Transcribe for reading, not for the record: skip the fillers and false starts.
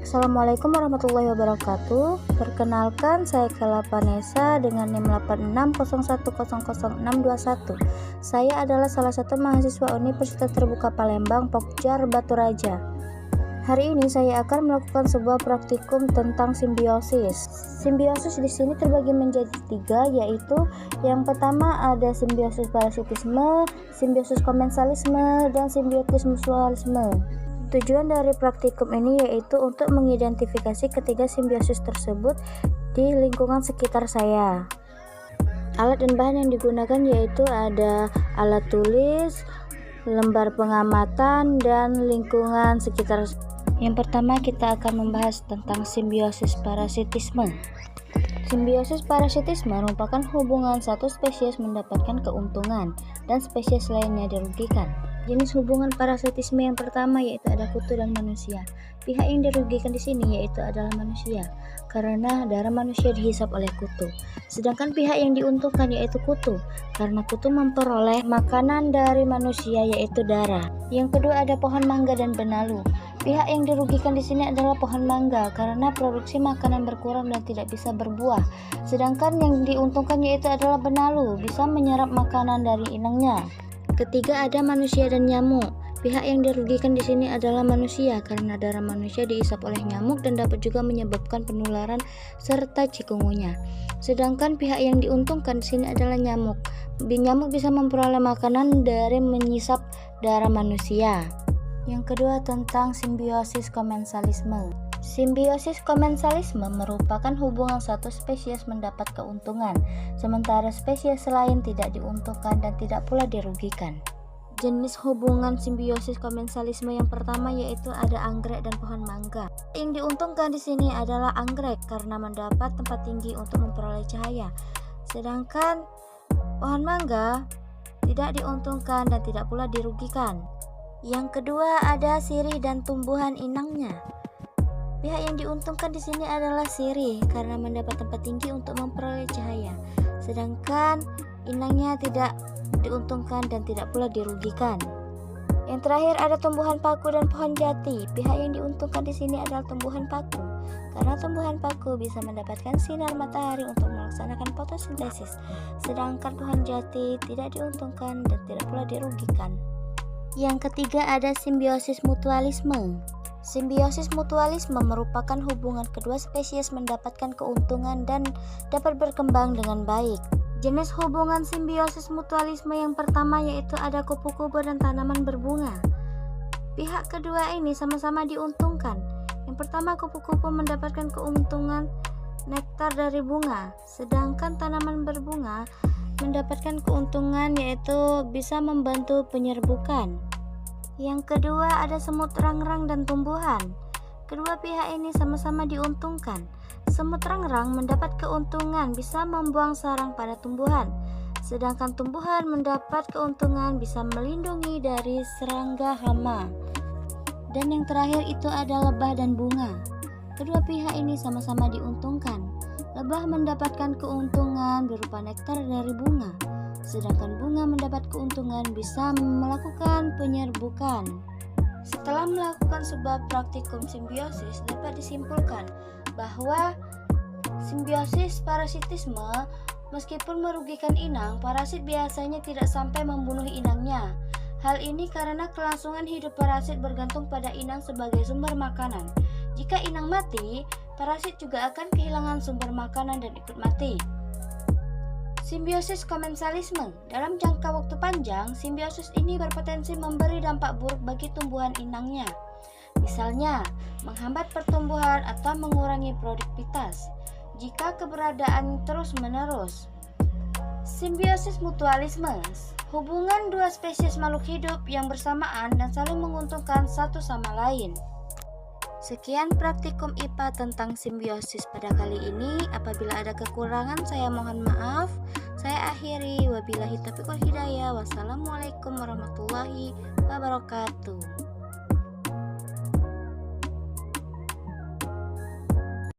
Assalamualaikum warahmatullahi wabarakatuh. Perkenalkan, saya Kela Vanessa dengan NIM 8601000621. Saya adalah salah satu mahasiswa Universitas Terbuka Palembang, Pokjar, Batu Raja. Hari ini saya akan melakukan sebuah praktikum tentang simbiosis. Simbiosis di sini terbagi menjadi 3, yaitu yang pertama ada simbiosis parasitisme, simbiosis komensalisme, dan simbiosis mutualisme. Tujuan dari praktikum ini yaitu untuk mengidentifikasi ketiga simbiosis tersebut di lingkungan sekitar saya. Alat dan bahan yang digunakan yaitu ada alat tulis, lembar pengamatan, dan lingkungan sekitar. Yang pertama kita akan membahas tentang simbiosis parasitisme. Simbiosis parasitisme merupakan hubungan satu spesies mendapatkan keuntungan dan spesies lainnya dirugikan. Jenis hubungan parasitisme yang pertama yaitu ada kutu dan manusia. Pihak yang dirugikan di sini yaitu adalah manusia, karena darah manusia dihisap oleh kutu. Sedangkan pihak yang diuntungkan yaitu kutu, karena kutu memperoleh makanan dari manusia yaitu darah. Yang kedua ada pohon mangga dan benalu. Pihak yang dirugikan di sini adalah pohon mangga, karena produksi makanan berkurang dan tidak bisa berbuah. Sedangkan yang diuntungkan yaitu adalah benalu, bisa menyerap makanan dari inangnya. Ketiga ada manusia dan nyamuk. Pihak yang dirugikan di sini adalah manusia, karena darah manusia diisap oleh nyamuk dan dapat juga menyebabkan penularan serta cikungunya. Sedangkan pihak yang diuntungkan di sini adalah nyamuk. Nyamuk bisa memperoleh makanan dari menyisap darah manusia. Yang kedua tentang simbiosis komensalisme. Simbiosis komensalisme merupakan hubungan satu spesies mendapat keuntungan, sementara spesies lain tidak diuntungkan dan tidak pula dirugikan. Jenis hubungan simbiosis komensalisme yang pertama yaitu ada anggrek dan pohon mangga. Yang diuntungkan di sini adalah anggrek karena mendapat tempat tinggi untuk memperoleh cahaya. Sedangkan pohon mangga tidak diuntungkan dan tidak pula dirugikan. Yang kedua ada sirih dan tumbuhan inangnya. Pihak yang diuntungkan di sini adalah sirih karena mendapat tempat tinggi untuk memperoleh cahaya. Sedangkan inangnya tidak diuntungkan dan tidak pula dirugikan. Yang terakhir ada tumbuhan paku dan pohon jati. Pihak yang diuntungkan di sini adalah tumbuhan paku, karena tumbuhan paku bisa mendapatkan sinar matahari untuk melaksanakan fotosintesis. Sedangkan pohon jati tidak diuntungkan dan tidak pula dirugikan. Yang ketiga ada simbiosis mutualisme. Simbiosis mutualisme merupakan hubungan kedua spesies mendapatkan keuntungan dan dapat berkembang dengan baik. Jenis hubungan simbiosis mutualisme yang pertama yaitu ada kupu-kupu dan tanaman berbunga. Pihak kedua ini sama-sama diuntungkan. Yang pertama kupu-kupu mendapatkan keuntungan nektar dari bunga, sedangkan tanaman berbunga mendapatkan keuntungan yaitu bisa membantu penyerbukan. Yang kedua ada semut rangrang dan tumbuhan. Kedua pihak ini sama-sama diuntungkan. Semut rangrang mendapat keuntungan bisa membuang sarang pada tumbuhan, sedangkan tumbuhan mendapat keuntungan bisa melindungi dari serangga hama. Dan yang terakhir itu ada lebah dan bunga. Kedua pihak ini sama-sama diuntungkan. Lebah mendapatkan keuntungan berupa nektar dari bunga, sedangkan bunga mendapat keuntungan bisa melakukan penyerbukan. Setelah melakukan sebuah praktikum simbiosis, dapat disimpulkan bahwa simbiosis parasitisme meskipun merugikan inang, parasit biasanya tidak sampai membunuh inangnya. Hal ini karena kelangsungan hidup parasit bergantung pada inang sebagai sumber makanan. Jika inang mati, parasit juga akan kehilangan sumber makanan dan ikut mati. Simbiosis komensalisme. Dalam jangka waktu panjang, simbiosis ini berpotensi memberi dampak buruk bagi tumbuhan inangnya. Misalnya, menghambat pertumbuhan atau mengurangi produktivitas jika keberadaan terus-menerus. Simbiosis mutualisme. Hubungan dua spesies makhluk hidup yang bersamaan dan saling menguntungkan satu sama lain. Sekian praktikum IPA tentang simbiosis pada kali ini. Apabila ada kekurangan saya mohon maaf. Saya akhiri, wabillahi taufiq wal hidayah. Wassalamualaikum warahmatullahi wabarakatuh.